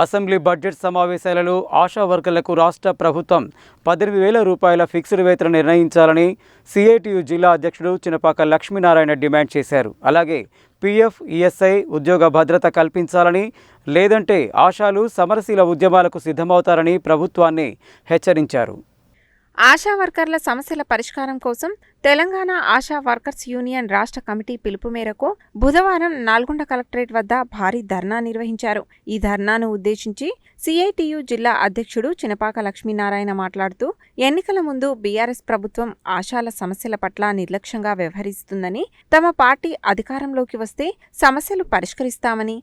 Assembly budget సమావేశాలలో ఆశా వర్కర్లకు రాష్ట్ర ప్రభుత్వం 18,000 రూపాయల ఫిక్స్డ్ వేతనం నిర్ణయించాలని సిఐటియు జిల్లా అధ్యక్షుడు చినపాక లక్ష్మీనారాయణ డిమాండ్ చేశారు. అలాగే పీఎఫ్, ఈఎస్ఐ ఉద్యోగ భద్రత కల్పించాలని, లేదంటే ఆశాలు సమరశీల ఉద్యమాలకు సిద్ధమవుతారని ప్రభుత్వాన్ని హెచ్చరించారు. ఆశా వర్కర్ల సమస్యల పరిష్కారం కోసం తెలంగాణ ఆశా వర్కర్స్ యూనియన్ రాష్ట్ర కమిటీ పిలుపు మేరకు బుధవారం నల్గొండ కలెక్టరేట్ వద్ద భారీ ధర్నా నిర్వహించారు. ఈ ధర్నాను ఉద్దేశించి సిఐటియు జిల్లా అధ్యక్షుడు చినపాక లక్ష్మీనారాయణ మాట్లాడుతూ, ఎన్నికల ముందు బీఆర్ఎస్ ప్రభుత్వం ఆశాల సమస్యల పట్ల నిర్లక్ష్యంగా వ్యవహరిస్తుందని, తమ పార్టీ అధికారంలోకి వస్తే సమస్యలు పరిష్కరిస్తామని,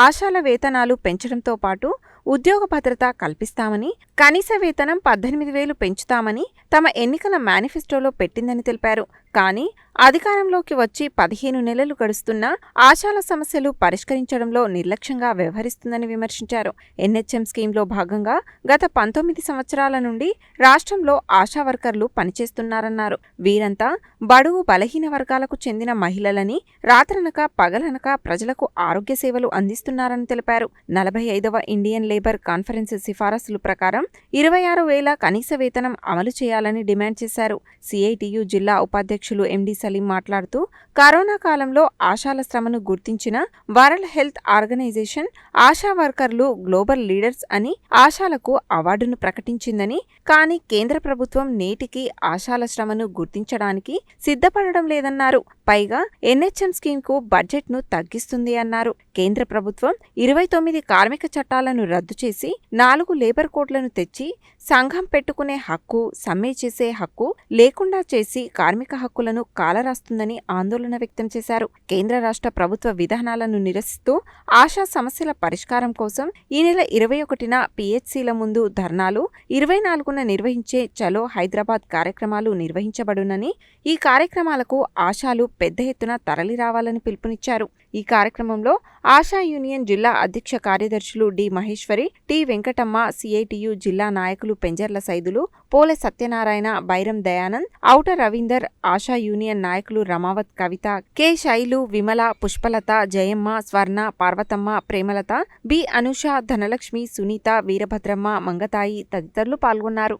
ఆశాల వేతనాలు పెంచడంతో పాటు ఉద్యోగ భద్రత కల్పిస్తామని, కనీస వేతనం 18,000 పెంచుతామని తమ ఎన్నికల మేనిఫెస్టోలో పెట్టిందని తెలిపారు. కానీ అధికారంలోకి వచ్చి 15 నెలలు గడుస్తున్నా ఆశాల సమస్యలు పరిష్కరించడంలో నిర్లక్ష్యంగా వ్యవహరిస్తుందని విమర్శించారు. ఎన్హెచ్ఎం స్కీమ్లో భాగంగా గత 19 సంవత్సరాల నుండి రాష్ట్రంలో ఆశా వర్కర్లు పనిచేస్తున్నారన్నారు. వీరంతా బడుగు బలహీన వర్గాలకు చెందిన మహిళలని రాత్రనక పగలనక ప్రజలకు ఆరోగ్య సేవలు అందిస్తున్నారని తెలిపారు. 45వ ఇండియన్ లేబర్ కాన్ఫరెన్స్ సిఫారసుల ప్రకారం 26,000 కనీస వేతనం అమలు చేయాలని డిమాండ్ చేశారు. సిఐటియు జిల్లా ఉపాధ్యక్షులు ఎండి సలీం మాట్లాడుతూ, కరోనా కాలంలో ఆశాల శ్రమను గుర్తించిన వరల్డ్ హెల్త్ ఆర్గనైజేషన్ ఆశా వర్కర్లు గ్లోబల్ లీడర్స్ అని ఆశాలకు అవార్డును ప్రకటించిందని, కానీ కేంద్ర ప్రభుత్వం నేటికి ఆశాల శ్రమను గుర్తించడానికి సిద్ధపడడం లేదన్నారు. పైగా ఎన్హెచ్ఎం స్కీమ్కు బడ్జెట్ను తగ్గిస్తుంది అన్నారు. కేంద్ర ప్రభుత్వం 29 కార్మిక చట్టాలను రద్దు చేసి 4 లేబర్ కోడ్లను తెచ్చి సంఘం పెట్టుకునే హక్కు, సమ్మె చేసే హక్కు లేకుండా చేసి కార్మిక హక్కులను కాలరాస్తుందని ఆందోళన వ్యక్తం చేశారు. కేంద్ర రాష్ట్ర ప్రభుత్వ విధానాలను నిరసిస్తూ ఆశా సమస్యల పరిష్కారం కోసం ఈ నెల 21న పిహెచ్సిల ముందు ధర్నాలు, 24న నిర్వహించే చలో హైదరాబాద్ కార్యక్రమాలు నిర్వహించబడునని, ఈ కార్యక్రమాలకు ఆశాలు పెద్ద ఎత్తున తరలి రావాలని పిలుపునిచ్చారు. ఈ కార్యక్రమంలో ఆశా యూనియన్ జిల్లా అధ్యక్ష కార్యదర్శులు D Maheshwari, T Venkatamma, CITU జిల్లా నాయకులు పెంజర్ల సైదులు, పోలె సత్యనారాయణ, బైరం దయానంద్, ఔట రవీందర్, ఆశా యూనియన్ నాయకులు రమావత్ కవిత, కె శైలు, విమల, పుష్పలత, జయమ్మ, స్వర్ణ, పార్వతమ్మ, ప్రేమలత, బి అనుష, ధనలక్ష్మి, సునీత, వీరభద్రమ్మ, మంగతాయి తదితరులు పాల్గొన్నారు.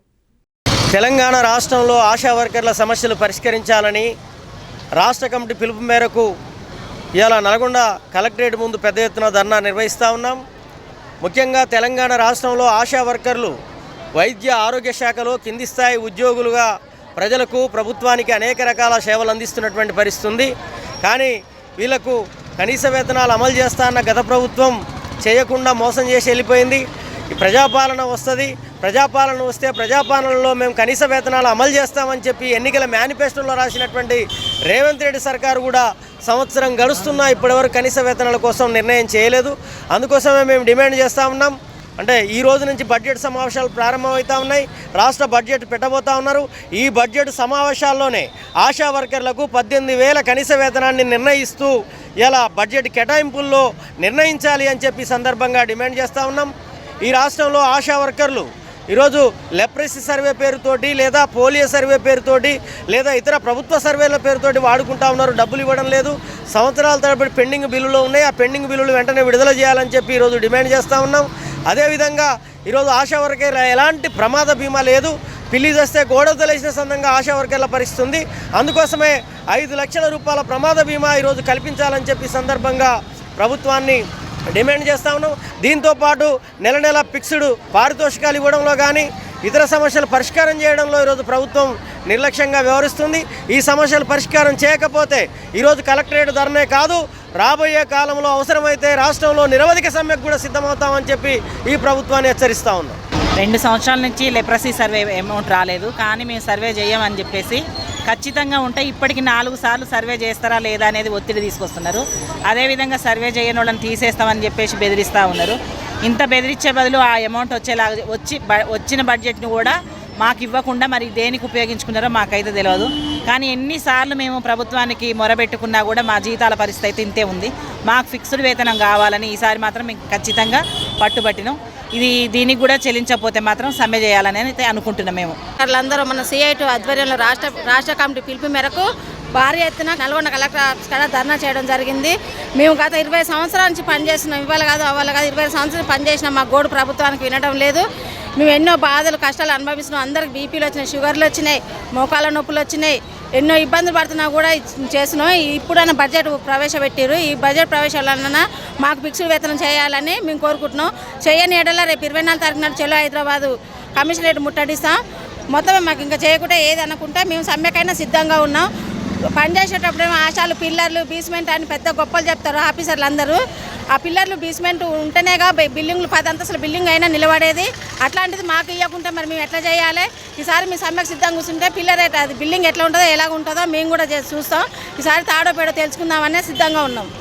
తెలంగాణ రాష్ట్రంలో ఆశా వర్కర్ల సమస్యలు పరిష్కరించాలని రాష్ట్ర కమిటీ పిలుపు మేరకు ఇవాళ నల్గొండ కలెక్టరేట్ ముందు పెద్ద ఎత్తున ధర్నా నిర్వహిస్తూ ఉన్నాం. ముఖ్యంగా తెలంగాణ రాష్ట్రంలో ఆశా వర్కర్లు వైద్య ఆరోగ్య శాఖలో కింది స్థాయి ఉద్యోగులుగా ప్రజలకు, ప్రభుత్వానికి అనేక రకాల సేవలు అందిస్తున్నటువంటి పరిస్థితి ఉంది. కానీ వీళ్లకు కనీస వేతనాలు అమలు చేస్తా అన్న గత ప్రభుత్వం చేయకుండా మోసం చేసి వెళ్ళిపోయింది. ఈ ప్రజాపాలన వస్తుంది, ప్రజాపాలన వస్తే ప్రజాపాలనలో మేము కనీస వేతనాలు అమలు చేస్తామని చెప్పి ఎన్నికల మేనిఫెస్టోలో రాసినటువంటి రేవంత్ రెడ్డి సర్కారు కూడా సంవత్సరం గడుస్తున్నా ఇప్పటివరకు కనీస వేతనాల కోసం నిర్ణయం చేయలేదు. అందుకోసమే మేము డిమాండ్ చేస్తూ ఉన్నాం. అంటే ఈ రోజు నుంచి బడ్జెట్ సమావేశాలు ప్రారంభమవుతూ ఉన్నాయి. రాష్ట్ర బడ్జెట్ పెట్టబోతూ ఉన్నారు. ఈ బడ్జెట్ సమావేశాల్లోనే ఆశా వర్కర్లకు 18,000 కనీస వేతనాన్ని నిర్ణయిస్తూ ఇలా బడ్జెట్ కేటాయింపుల్లో నిర్ణయించాలి అని చెప్పి సందర్భంగా డిమాండ్ చేస్తూ ఉన్నాం. ఈ రాష్ట్రంలో ఆశా వర్కర్లు ఈరోజు లెప్రసీ సర్వే పేరుతోటి, లేదా పోలియో సర్వే పేరుతోటి, లేదా ఇతర ప్రభుత్వ సర్వేల పేరుతోటి వాడుకుంటా ఉన్నారు. డబ్బులు ఇవ్వడం లేదు. సంవత్సరాల తరబడి పెండింగ్ బిల్లులు ఉన్నాయి. ఆ పెండింగ్ బిల్లులు వెంటనే విడుదల చేయాలని చెప్పి ఈరోజు డిమాండ్ చేస్తూ ఉన్నాం. అదేవిధంగా ఈరోజు ఆశా వర్కర్ల ఎలాంటి ప్రమాద బీమా లేదు. పిల్లి చేస్తే గోడ తలేసిన సందంగా ఆశా వర్కర్ల పరిస్థితి ఉంది. అందుకోసమే 5 లక్షల రూపాయల ప్రమాద బీమా ఈరోజు కల్పించాలని చెప్పి సందర్భంగా ప్రభుత్వాన్ని డిమాండ్ చేస్తూ ఉన్నాం. దీంతోపాటు నెల నెల ఫిక్స్డ్ పారితోషికాలు ఇవ్వడంలో కానీ, ఇతర సమస్యలు పరిష్కారం చేయడంలో ఈరోజు ప్రభుత్వం నిర్లక్ష్యంగా వ్యవహరిస్తుంది. ఈ సమస్యలు పరిష్కారం చేయకపోతే ఈరోజు కలెక్టరేట్ ధర్నే కాదు, రాబోయే కాలంలో అవసరమైతే రాష్ట్రంలో నిరవధిక సమ్మెకు కూడా సిద్ధమవుతామని చెప్పి ఈ ప్రభుత్వాన్ని హెచ్చరిస్తూ ఉన్నాం. 2 సంవత్సరాల నుంచి లెప్రసీ సర్వే అమౌంట్ రాలేదు. కానీ మేము సర్వే చేయమని చెప్పేసి, ఖచ్చితంగా ఉంటే ఇప్పటికి 4 సార్లు సర్వే చేస్తారా లేదా అనేది ఒత్తిడి తీసుకొస్తున్నారు. అదేవిధంగా సర్వే చేయని వాళ్ళని తీసేస్తామని చెప్పేసి బెదిరిస్తూ ఉన్నారు. ఇంత బెదిరించే బదులు ఆ అమౌంట్ వచ్చేలాగా వచ్చిన బడ్జెట్ను కూడా మాకు ఇవ్వకుండా మరి దేనికి ఉపయోగించుకున్నారో మాకైతే తెలియదు. కానీ ఎన్నిసార్లు మేము ప్రభుత్వానికి మొరబెట్టుకున్నా కూడా మా జీతాల పరిస్థితి అయితే ఇంతే ఉంది. మాకు ఫిక్స్డ్ వేతనం కావాలని ఈసారి మాత్రం మేము ఖచ్చితంగా పట్టుబట్టినాం. దీనికి కూడా చెల్లించకపోతే మాత్రం సమ్మె చేయాలని అయితే అనుకుంటున్నాం. మేము వాళ్ళందరూ మన సిఐటి ఆధ్వర్యంలో రాష్ట్ర కమిటీ పిలుపు మేరకు భారీ ఎత్తున నల్గొండ కలెక్టర్ ఆఫీస్ కాడ ధర్నా చేయడం జరిగింది. మేము గత 20 సంవత్సరాల నుంచి పనిచేస్తున్నాం. ఇవాళ కాదు అవాళ కాదు 20 సంవత్సరాలు పనిచేసినాం. మా గోడు ప్రభుత్వానికి వినడం లేదు. మేము ఎన్నో బాధలు కష్టాలు అనుభవిస్తున్నాం. అందరికి బీపీలు వచ్చినాయి, షుగర్లు వచ్చినాయి, మోకాళ్ళ నొప్పులు వచ్చినాయి, ఎన్నో ఇబ్బందులు పడుతున్నా కూడా చేస్తున్నాం. ఇప్పుడైనా బడ్జెట్ ప్రవేశపెట్టారు. ఈ బడ్జెట్ ప్రవేశాలన్నా మాకు ఫిక్స్డ్ వేతనం చేయాలని మేము కోరుకుంటున్నాం. చేయని ఏడల రేపు 24 తారీఖు నాడు చలో హైదరాబాదు కమిషనరేట్ ముట్టడిస్తాం. మొత్తం మాకు ఇంకా చేయకుండా ఏది అనుకుంటే మేము సమ్మెకైనా సిద్ధంగా ఉన్నాం. పనిచేసేటప్పుడేమో ఆశాలు పిల్లర్లు బేస్మెంట్ అని పెద్ద గొప్పలు చెప్తారు ఆఫీసర్లు అందరూ. ఆ పిల్లర్లు బేస్మెంట్ ఉంటేనేగా బిల్డింగ్లు 10 అంతస్తుల బిల్డింగ్ అయినా నిలబడేది. అట్లాంటిది మాకు ఇవ్వకుంటే మరి మేము ఎట్లా చేయాలి? ఈసారి మీ సమ్మెకు సిద్ధంగా కూర్చుంటే పిల్లర్ అది బిల్డింగ్ ఎట్లా ఉంటుందో ఎలాగ ఉంటుందో మేము కూడా చూస్తాం. ఈసారి తాడో పేడో తెలుసుకుందామనే సిద్ధంగా ఉన్నాం.